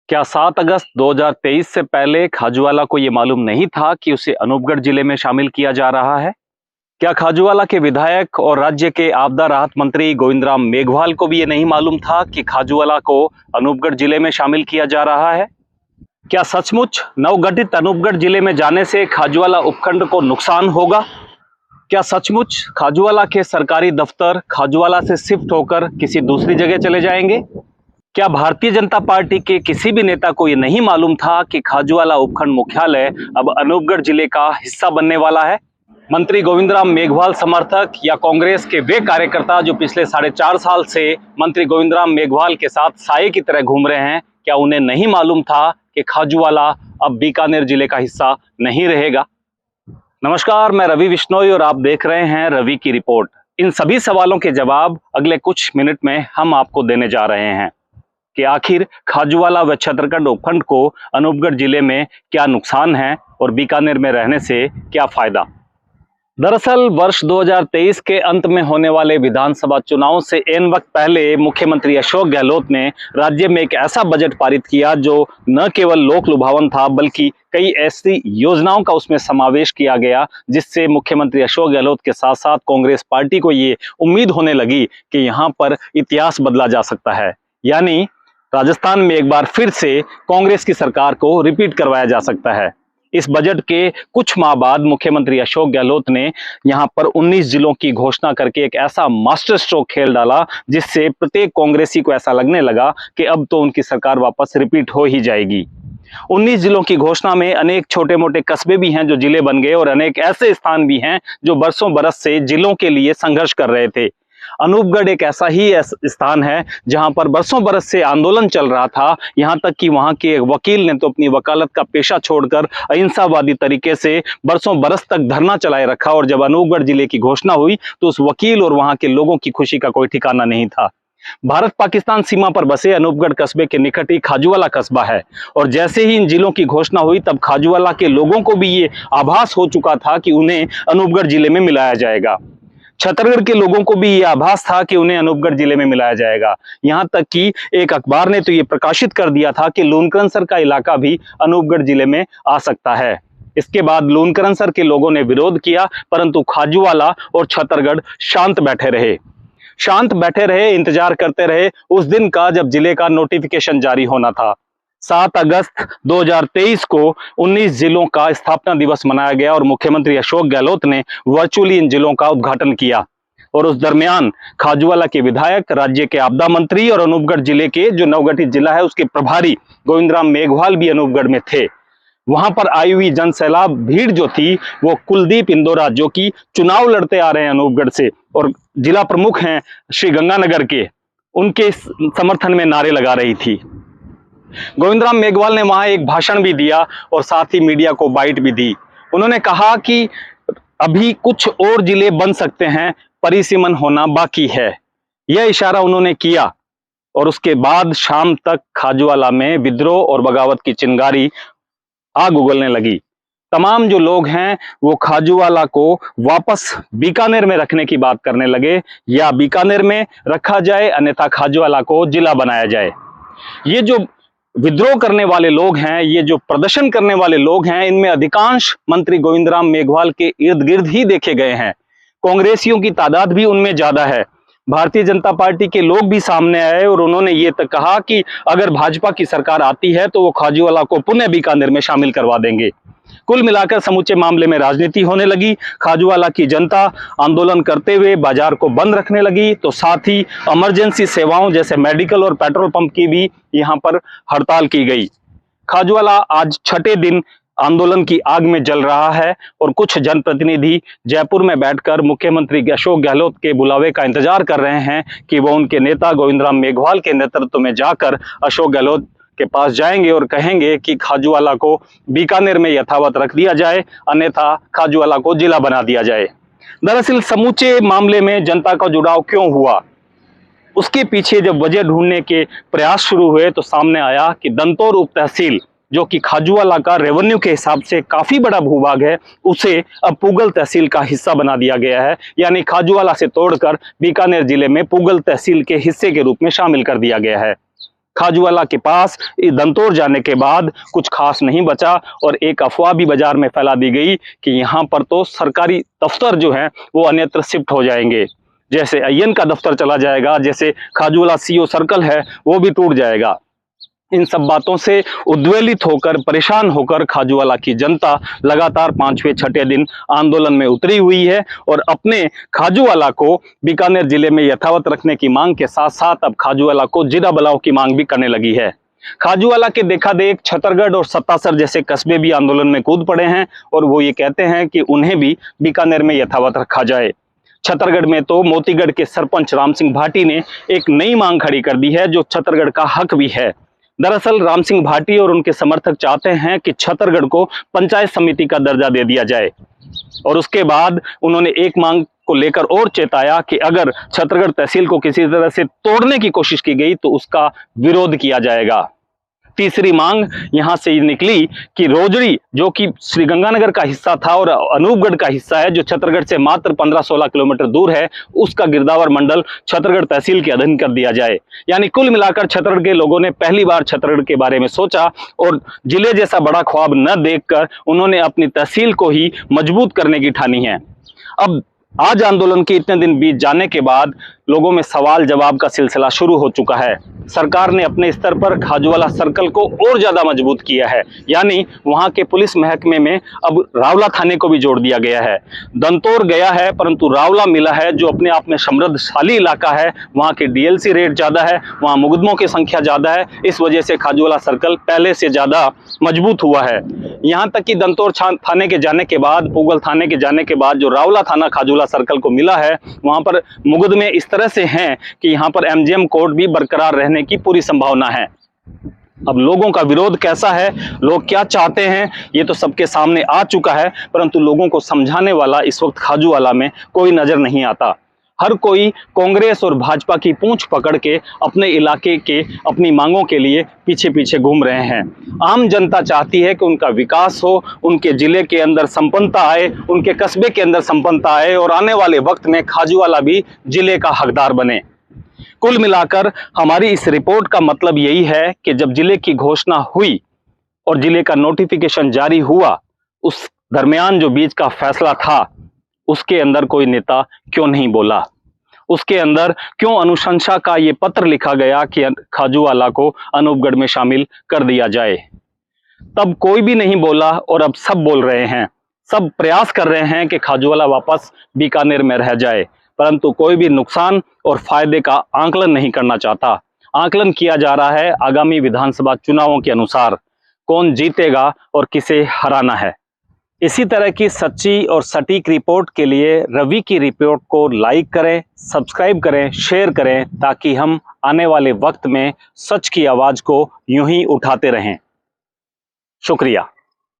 क्या 7 अगस्त 2023 से पहले खाजूवाला को ये मालूम नहीं था कि उसे अनूपगढ़ जिले में शामिल किया जा रहा है? क्या खाजूवाला के विधायक और राज्य के आपदा राहत मंत्री गोविंदराम मेघवाल को भी ये नहीं मालूम था कि खाजूवाला को अनूपगढ़ जिले में शामिल किया जा रहा है? क्या सचमुच नवगठित अनूपगढ़ जिले में जाने से खाजूवाला उपखंड को नुकसान होगा? क्या सचमुच खाजूवाला के सरकारी दफ्तर खाजूवाला से शिफ्ट होकर किसी दूसरी जगह चले जाएंगे? क्या भारतीय जनता पार्टी के किसी भी नेता को ये नहीं मालूम था कि खाजूवाला उपखंड मुख्यालय अब अनूपगढ़ जिले का हिस्सा बनने वाला है? मंत्री गोविंदराम मेघवाल समर्थक या कांग्रेस के वे कार्यकर्ता जो पिछले 4.5 साल से मंत्री गोविंदराम मेघवाल के साथ साये की तरह घूम रहे हैं, क्या उन्हें नहीं मालूम था कि खाजूवाला अब बीकानेर जिले का हिस्सा नहीं रहेगा? नमस्कार, मैं रवि बिश्नोई और आप देख रहे हैं रवि की रिपोर्ट। इन सभी सवालों के जवाब अगले कुछ मिनट में हम आपको देने जा रहे हैं कि आखिर खाजूवाला व छतरगढ़ उपखंड को अनूपगढ़ जिले में क्या नुकसान है और बीकानेर में रहने से क्या फायदा। दरअसल वर्ष 2023 के अंत में होने वाले विधानसभा चुनाव से एन वक्त पहले मुख्यमंत्री अशोक गहलोत ने राज्य में एक ऐसा बजट पारित किया जो न केवल लोक लुभावन था बल्कि कई ऐसी योजनाओं का उसमें समावेश किया गया जिससे मुख्यमंत्री अशोक गहलोत के साथ साथ कांग्रेस पार्टी को ये उम्मीद होने लगी कि यहाँ पर इतिहास बदला जा सकता है, यानी राजस्थान में एक बार फिर से कांग्रेस की सरकार को रिपीट करवाया जा सकता है। इस बजट के कुछ माह बाद मुख्यमंत्री अशोक गहलोत ने यहां पर 19 जिलों की घोषणा करके एक ऐसा मास्टर स्ट्रोक खेल डाला जिससे प्रत्येक कांग्रेसी को ऐसा लगने लगा कि अब तो उनकी सरकार वापस रिपीट हो ही जाएगी। 19 जिलों की घोषणा में अनेक छोटे मोटे कस्बे भी हैं जो जिले बन गए और अनेक ऐसे स्थान भी हैं जो बरसों बरस से जिलों के लिए संघर्ष कर रहे थे। अनूपगढ़ एक ऐसा ही स्थान है जहां पर बरसों बरस से आंदोलन चल रहा था, यहां तक कि वहां के एक वकील ने तो अपनी वकालत का पेशा छोड़कर अहिंसावादी तरीके से बरसों बरस तक धरना चलाए रखा और जब अनूपगढ़ जिले की घोषणा हुई तो उस वकील और वहां के लोगों की खुशी का कोई ठिकाना नहीं था। भारत पाकिस्तान सीमा पर बसे अनूपगढ़ कस्बे के निकट ही खाजूवाला कस्बा है और जैसे ही इन जिलों की घोषणा हुई तब खाजूवाला के लोगों को भी ये आभास हो चुका था कि उन्हें अनूपगढ़ जिले में मिलाया जाएगा। छत्तीसगढ़ के लोगों को भी ये आभास था कि उन्हें अनूपगढ़ जिले में मिलाया जाएगा। यहां तक कि एक अखबार ने तो ये प्रकाशित कर दिया था कि लूनकरनसर का इलाका भी अनूपगढ़ जिले में आ सकता है। इसके बाद लूनकरनसर के लोगों ने विरोध किया, परंतु खाजूवाला और छत्तीसगढ़ शांत बैठे रहे, इंतजार करते रहे उस दिन का जब जिले का नोटिफिकेशन जारी होना था। 7 अगस्त 2023 को 19 जिलों का स्थापना दिवस मनाया गया और मुख्यमंत्री अशोक गहलोत ने वर्चुअली इन जिलों का उद्घाटन किया और उस दरमियान खाजूवाला के विधायक, राज्य के आपदा मंत्री और अनूपगढ़ जिले के जो नवगठित जिला है उसके प्रभारी गोविंदराम मेघवाल भी अनूपगढ़ में थे। वहां पर आई हुई जनसैलाब भीड़ जो थी वो कुलदीप इंदौरा जो कि चुनाव लड़ते आ रहे हैं अनूपगढ़ से और जिला प्रमुख हैं श्री गंगानगर के, उनके समर्थन में नारे लगा रही थी। गोविंदराम मेघवाल ने वहां एक भाषण भी दिया और साथ ही मीडिया को बाइट भी दी। उन्होंने कहा कि अभी कुछ और जिले बन सकते हैं, परिसीमन होना बाकी है, यह इशारा उन्होंने किया और उसके बाद शाम तक खाजूवाला में विद्रोह और बगावत की चिंगारी आग उगलने लगी। तमाम जो लोग हैं वो खाजूवाला को वापस बीकानेर में रखने की बात करने लगे, या बीकानेर में रखा जाए अन्यथा खाजूवाला को जिला बनाया जाए। ये जो विद्रोह करने वाले लोग हैं, ये जो प्रदर्शन करने वाले लोग हैं, इनमें अधिकांश मंत्री गोविंदराम मेघवाल के इर्द गिर्द ही देखे गए हैं। कांग्रेसियों की तादाद भी उनमें ज्यादा है। भारतीय जनता पार्टी के लोग भी सामने आए और उन्होंने ये तक कहा कि अगर भाजपा की सरकार आती है तो वो खाजूवाला को पुनः बीकानेर में शामिल करवा देंगे। कुल मिलाकर समूचे मामले में राजनीति होने लगी। खाजूवाला की जनता आंदोलन करते हुए बाजार को बंद रखने लगी, तो साथ ही इमरजेंसी सेवाओं जैसे मेडिकल और पेट्रोल पंप की भी यहां पर हड़ताल की गई। खाजूवाला आज 6ठे दिन आंदोलन की आग में जल रहा है और कुछ जनप्रतिनिधि जयपुर में बैठकर मुख्यमंत्री अशोक गहलोत के बुलावे का इंतजार कर रहे हैं कि वो उनके नेता गोविंदराम मेघवाल के नेतृत्व में जाकर अशोक गहलोत के पास जाएंगे और कहेंगे कि खाजूवाला को बीकानेर में यथावत रख दिया जाए, अन्यथा खाजूवाला को जिला बना दिया जाए। दरअसल समूचे मामले में जनता का जुड़ाव क्यों हुआ, उसके पीछे जब वजह ढूंढने के प्रयास शुरू हुए तो सामने आया कि दंतौर उप तहसील जो कि खाजूवाला का रेवेन्यू के हिसाब से काफी बड़ा भूभाग है, उसे अब पूगल तहसील का हिस्सा बना दिया गया है, यानी खाजूवाला से तोड़कर बीकानेर जिले में पूगल तहसील के हिस्से के रूप में शामिल कर दिया गया है। खाजूवाला के पास दंतौर जाने के बाद कुछ खास नहीं बचा और एक अफवाह भी बाजार में फैला दी गई कि यहाँ पर तो सरकारी दफ्तर जो हैं वो अन्यत्र शिफ्ट हो जाएंगे। जैसे अय्यन का दफ्तर चला जाएगा, जैसे खाजूवाला सीओ सर्कल है वो भी टूट जाएगा। इन सब बातों से उद्वेलित होकर, परेशान होकर खाजूवाला की जनता लगातार 5वें 6ठे दिन आंदोलन में उतरी हुई है और अपने खाजूवाला को बीकानेर जिले में यथावत रखने की मांग के साथ साथ अब खाजूवाला को जिला बलाव की मांग भी करने लगी है। खाजूवाला के देखा देख छतरगढ़ और सत्तासर जैसे कस्बे भी आंदोलन में कूद पड़े हैं और वो ये कहते हैं कि उन्हें भी बीकानेर में यथावत रखा जाए। छतरगढ़ में तो मोतीगढ़ के सरपंच राम सिंह भाटी ने एक नई मांग खड़ी कर दी है जो छतरगढ़ का हक भी है। दरअसल राम सिंह भाटी और उनके समर्थक चाहते हैं कि छतरगढ़ को पंचायत समिति का दर्जा दे दिया जाए और उसके बाद उन्होंने एक मांग को लेकर और चेताया कि अगर छतरगढ़ तहसील को किसी तरह से तोड़ने की कोशिश की गई तो उसका विरोध किया जाएगा। तीसरी मांग यहां से निकली कि रोजड़ी जो कि श्रीगंगानगर का हिस्सा था और अनूपगढ़ का हिस्सा है जो छतरगढ़ से मात्र 15-16 किलोमीटर दूर है, उसका गिरदावर मंडल छतरगढ़ तहसील के अधीन कर दिया जाए। यानी कुल मिलाकर छतरगढ़ के लोगों ने पहली बार छतरगढ़ के बारे में सोचा और जिले जैसा बड़ा ख्वाब न देखकर उन्होंने अपनी तहसील को ही मजबूत करने की ठानी है। अब आज आंदोलन के इतने दिन बीत जाने के बाद लोगों में सवाल जवाब का सिलसिला शुरू हो चुका है। सरकार ने अपने स्तर पर खाजूवाला सर्कल को और ज्यादा मजबूत किया है, यानी वहां के पुलिस महकमे में अब रावला थाने को भी जोड़ दिया गया है। दंतौर गया है परंतु रावला मिला है जो अपने आप में समृद्धशाली इलाका है, वहां के डीएलसी रेट ज्यादा है, वहां मुकदमों की संख्या ज्यादा है। इस वजह से खाजूवाला सर्कल पहले से ज्यादा मजबूत हुआ है। यहाँ तक कि दंतौर थाने के जाने के बाद, पूगल थाने के जाने के बाद जो रावला थाना खाजूवाला सर्कल को मिला है वहां पर मुकदमे इस तरह से हैं कि यहां पर एमजीएम कोर्ट भी बरकरार रहने की पूरी संभावना है। अब लोगों का विरोध कैसा है, लोग क्या चाहते हैं, ये तो सबके सामने आ चुका है, परंतु लोगों को समझाने वाला इस वक्त खाजूवाला में कोई नजर नहीं आता। हर कोई कांग्रेस और भाजपा की पूंछ पकड़ के अपने इलाके के अपनी मांगों के लिए पीछे पीछे घूम रहे हैं। आम जनता चाहती है कि उनका विकास हो, उनके जिले के अंदर संपन्नता आए, उनके कस्बे के अंदर संपन्नता आए और आने वाले वक्त में खाजूवाला भी जिले का हकदार बने। कुल मिलाकर हमारी इस रिपोर्ट का मतलब यही है कि जब जिले की घोषणा हुई और जिले का नोटिफिकेशन जारी हुआ, उस दरमियान जो बीच का फैसला था उसके अंदर कोई नेता क्यों नहीं बोला, उसके अंदर क्यों अनुशंसा का ये पत्र लिखा गया कि खाजूवाला को अनूपगढ़ में शामिल कर दिया जाए। तब कोई भी नहीं बोला और अब सब बोल रहे हैं, सब प्रयास कर रहे हैं कि खाजूवाला वापस बीकानेर में रह जाए, परंतु कोई भी नुकसान और फायदे का आंकलन नहीं करना चाहता। आंकलन किया जा रहा है आगामी विधानसभा चुनावों के अनुसार, कौन जीतेगा और किसे हराना है। इसी तरह की सच्ची और सटीक रिपोर्ट के लिए रवि की रिपोर्ट को लाइक करें, सब्सक्राइब करें, शेयर करें ताकि हम आने वाले वक्त में सच की आवाज को यूं ही उठाते रहें। शुक्रिया।